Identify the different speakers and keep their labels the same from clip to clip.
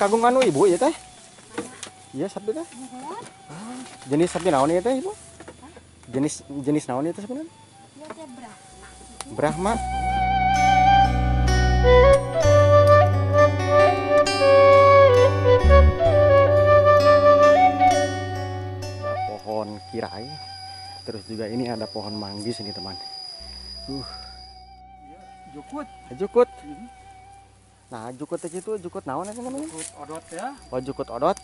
Speaker 1: kagung anu ibu ya teh? Iya sapi teh. Jenis sapi naon ya teh ibu? Jenis naon itu sebenarnya?
Speaker 2: Ya teh
Speaker 1: Brahma. Ada pohon kirai. Terus juga ini ada pohon manggis ini teman.
Speaker 3: Jukut.
Speaker 1: Jukut. Nah, jukut itu jukut naon itu namanya?
Speaker 3: Jukut odot ya.
Speaker 1: Oh, jukut odot.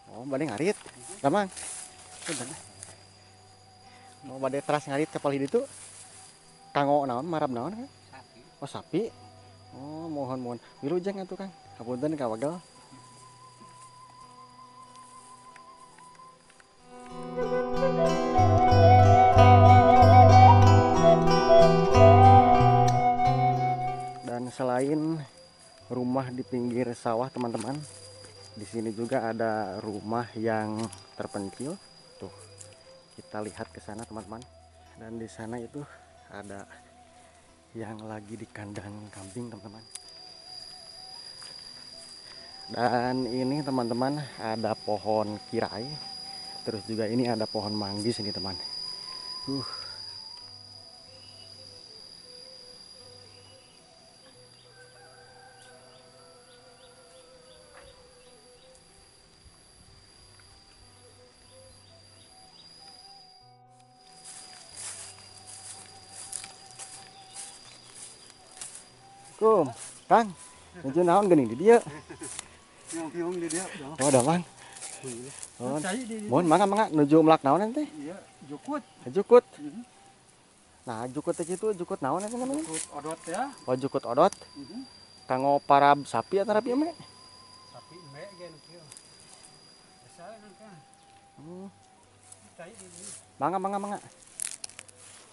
Speaker 1: Oh, bade ngarit. Gampang. Mau bade teras ngarit kapal itu. Kango naon, marab naon kan?
Speaker 3: Sapi.
Speaker 1: Oh, sapi. Oh, mohon. Wilujeng atuh Kang. Hapunten kawagal. Dan selain rumah di pinggir sawah teman-teman, di sini juga ada rumah yang terpencil. Tuh, kita lihat ke sana teman-teman. Dan di sana itu ada yang lagi di kandang kambing teman-teman. Dan ini teman-teman ada pohon kirai. Terus juga ini ada pohon manggis ini teman. Kum, Kang, nuju naon geuning di dieu?
Speaker 3: Nyong di dia.
Speaker 1: Oh, da Bang. Oh, mohon mangga nuju melak naon teh?
Speaker 3: Iya, jukut.
Speaker 1: Jukut. Nah, jukut itu jukut naon itu namanya?
Speaker 3: Jukut odot ya.
Speaker 1: Oh, jukut odot. Kanggo parab sapi atau rapi me?
Speaker 3: Sapi me gen kieu. Biasa kan.
Speaker 1: Mangga.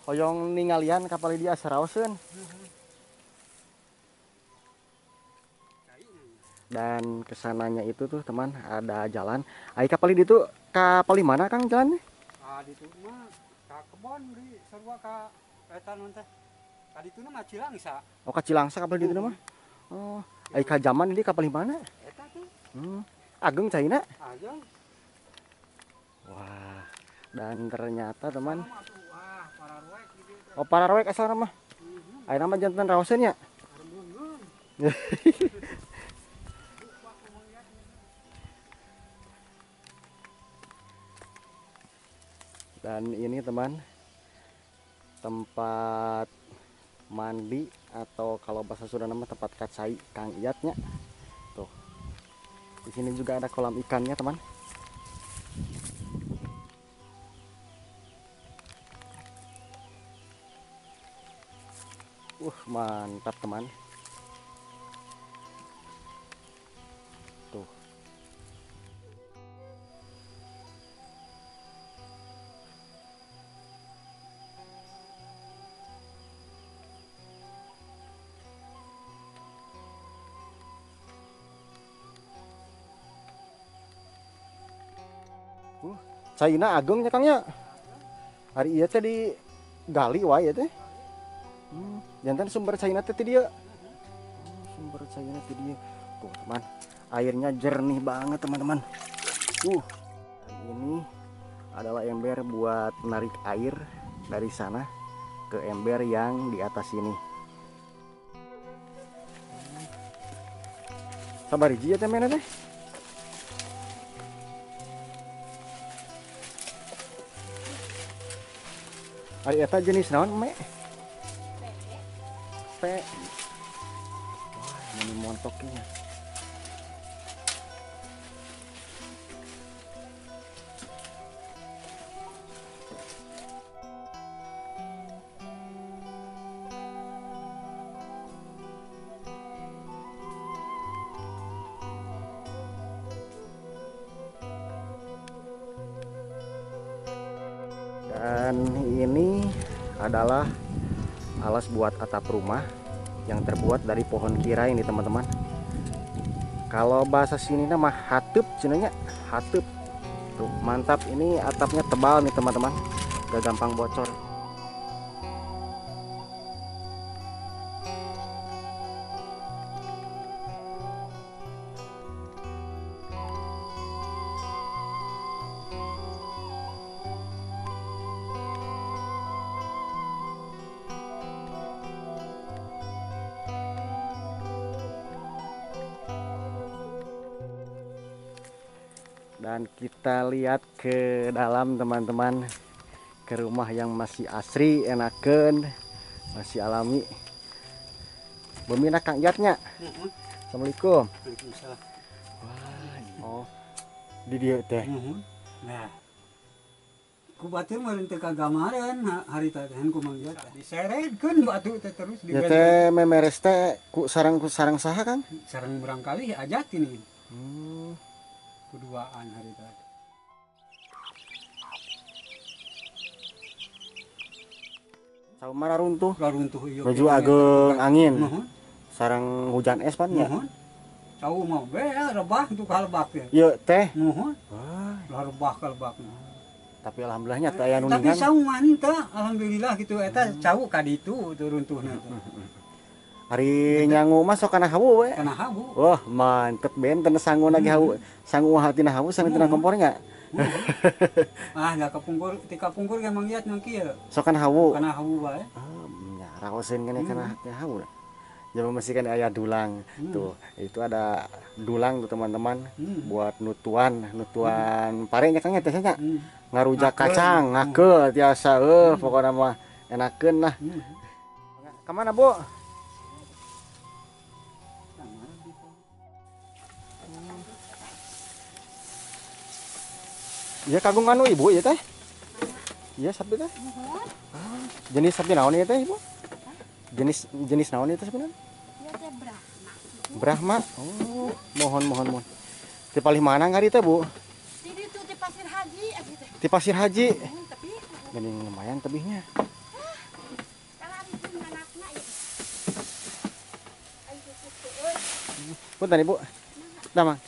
Speaker 1: Hoyong ningalian kapal dia saraoseun. Dan kesananya itu tuh teman ada jalan. Ai kapal itu kapal mana Kang jalannya?
Speaker 3: Ah di itu mah ka kebon di sarua ka eta non teh. Ka ditu mah Cilangsa.
Speaker 1: Oh, ka Cilangsa kapal itu mah. Oh, ai ka zaman ini kapal mana?
Speaker 3: Eta tuh.
Speaker 1: Ageng caina.
Speaker 3: Ajeng.
Speaker 1: Wah, dan ternyata teman.
Speaker 3: Wah, pararoek di dieu.
Speaker 1: Oh, pararoek asal nama. Ai nama jantan raoseun nya. Dan ini teman tempat mandi atau kalau bahasa Sunda nama tempat kacai Kang Iyatnya. Tuh. Di sini juga ada kolam ikannya, teman. Mantap, teman. Tuh. Caina agengnya Kang ya. Hari ieu teh digali wae teh. Jantan sumber caina teh ti dieu. Sumber caina ti dieu. Tuh, teman. Airnya jernih banget, teman-teman. Dan ini adalah ember buat menarik air dari sana ke ember yang di atas ini. Sabar hiji ya temen teh. Ari eta jenis naon, Me? Pe. Wah, ini montoknya. Dan ini adalah alas buat atap rumah yang terbuat dari pohon kirai ini teman-teman. Kalau bahasa sini nama hateup cenanya, hateup. Tuh, mantap, ini atapnya tebal nih teman-teman. Gak gampang bocor. Dan kita lihat ke dalam teman-teman, ke rumah yang masih asri, enakeun, masih alami. Bemina Kang Iatnya. Assalamualaikum.
Speaker 3: Waalaikumsalam.
Speaker 1: Wah, oh, di dieu teh.
Speaker 3: Nah, ku batur meureun teu kagamareun hari teh ku mangjat. Diseretkeun batu teh terus
Speaker 1: Ya teh memeres teh ku sarang saha Kang?
Speaker 3: sareng barangkali ajat ini. Keduaan hari tadi.
Speaker 1: Saumara runtuh.
Speaker 3: Runtuh ieu.
Speaker 1: Baju ageng angin. Sarang hujan es pan ya.
Speaker 3: Cau mah be rebah untuk kalebak teh.
Speaker 1: Ieu teh.
Speaker 3: Nuhun.
Speaker 1: Wah,
Speaker 3: Rebah kalebak.
Speaker 1: tapi alhamdulillahnya teh aya nu
Speaker 3: Tapi
Speaker 1: ningan.
Speaker 3: sauman teh alhamdulillah gitu eta cau ka ditu teu runtuhna teh.
Speaker 1: Hari nyangu mah sok kana hawu we.
Speaker 3: Kana habu.
Speaker 1: Wah, mantep benten sangu lagi hawu. Sangu hatina hawu sangu tina kompor nya.
Speaker 3: Ah, da kapungkur ti kapungkur ge mangiat nang kieu.
Speaker 1: Sok kana hawu.
Speaker 3: Kana habu bae.
Speaker 1: Ya, raoseun kene kana hawu. Jadi masih kan aya dulang. Tuh, itu ada dulang tuh teman-teman buat nutuan pare nya Kang teh nya. Ngarujak kacang, ngake tiasa pokokna mah enakeun lah. Ka mana, Bu? Iya kagung anu Ibu ya teh? Iya sapi teh? Jenis sapi naon ieu teh Ibu? Jenis naon ieu teh sebenarnya?
Speaker 2: Iya teh
Speaker 1: Brahma.
Speaker 2: Brahma.
Speaker 1: Oh, mohon. Ti palih mana ngari teh Bu?
Speaker 2: Di ditu di Pasir Haji teh.
Speaker 1: Ti Pasir Haji.
Speaker 2: Tapi
Speaker 1: Geuning lumayan tebihnya.
Speaker 2: kalau itu anakna ya. Ayo kutu euy.
Speaker 1: Punten Ibu. Nah, Mang.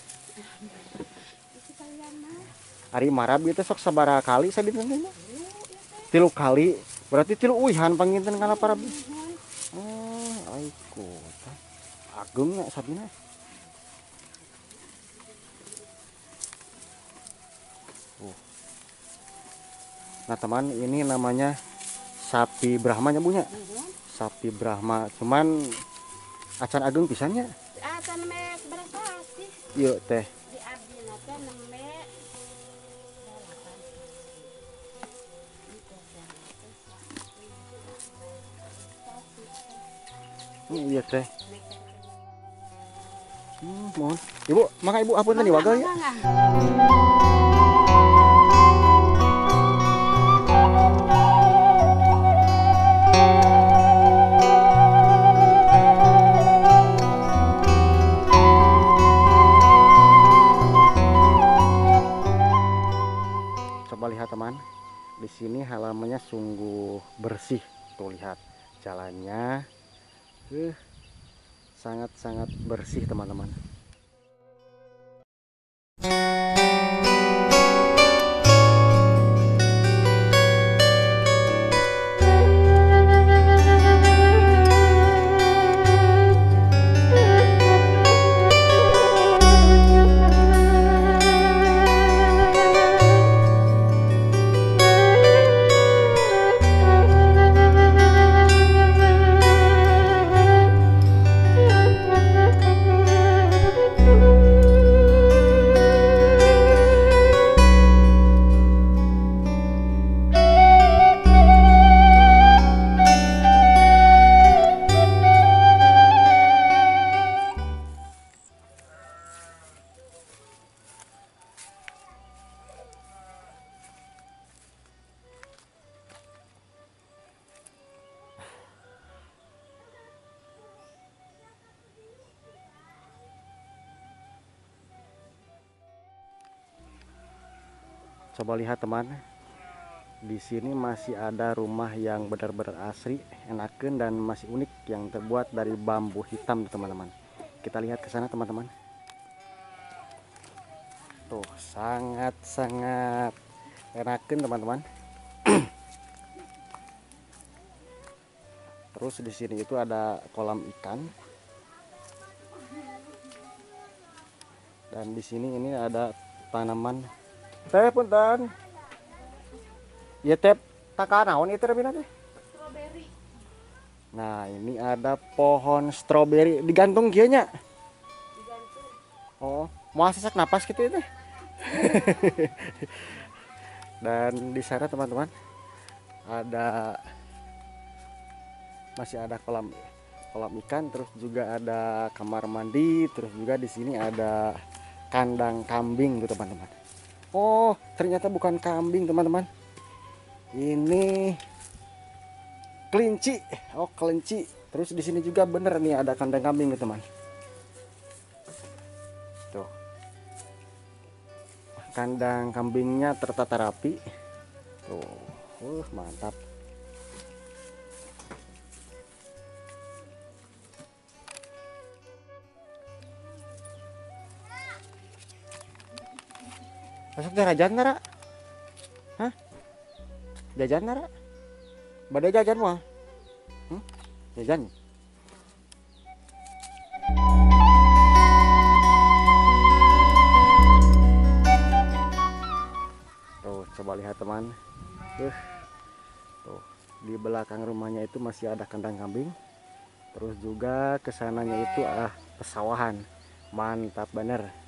Speaker 2: Isi kalian mah.
Speaker 1: Ari marab ieu teh sok sabaraha kali sadina teh? 3 kali. Berarti 3 uihan panginten kana parab. Oh, aiku. Agung nya sabina. Nah teman, ini namanya sapi Brahma nya bunya. Sapi Brahma, cuman acan ageng pisannya.
Speaker 2: Acan me seberapa sih?
Speaker 1: Yuk teh.
Speaker 2: Di abdi teh neme.
Speaker 1: Iya teh. Mohon. Ibu, maka Ibu apunten nih wagal ya. Coba lihat teman, di sini halamannya sungguh bersih. Tuh lihat jalannya, sangat-sangat bersih teman-teman. Coba lihat teman, di sini masih ada rumah yang benar-benar asri, enakan dan masih unik yang terbuat dari bambu hitam teman-teman. Kita lihat ke sana teman-teman. Tuh, sangat-sangat enakan teman-teman. Terus di sini itu ada kolam ikan. Dan di sini ini ada tanaman teh punten. Ya teh takanaon itu remina teh.
Speaker 2: Strawberry.
Speaker 1: Nah, ini ada pohon stroberi digantung kieu nya.
Speaker 2: Digantung.
Speaker 1: Oh, mau sesak napas gitu itu. Dan di sana teman-teman masih ada kolam ikan, terus juga ada kamar mandi, terus juga di sini ada kandang kambing tuh teman-teman. Oh, ternyata bukan kambing teman-teman. Ini kelinci. Oh, kelinci. Terus di sini juga bener nih ada kandang kambing tuh teman. Tuh. Kandang kambingnya tertata rapi. Tuh. Mantap. Masuk jajan nara? Hah? Jajan nara? Badai jajan mah? Jajan. Tuh, coba lihat teman. Tuh, di belakang rumahnya itu masih ada kandang kambing. Terus juga kesananya itu pesawahan. Mantap bener.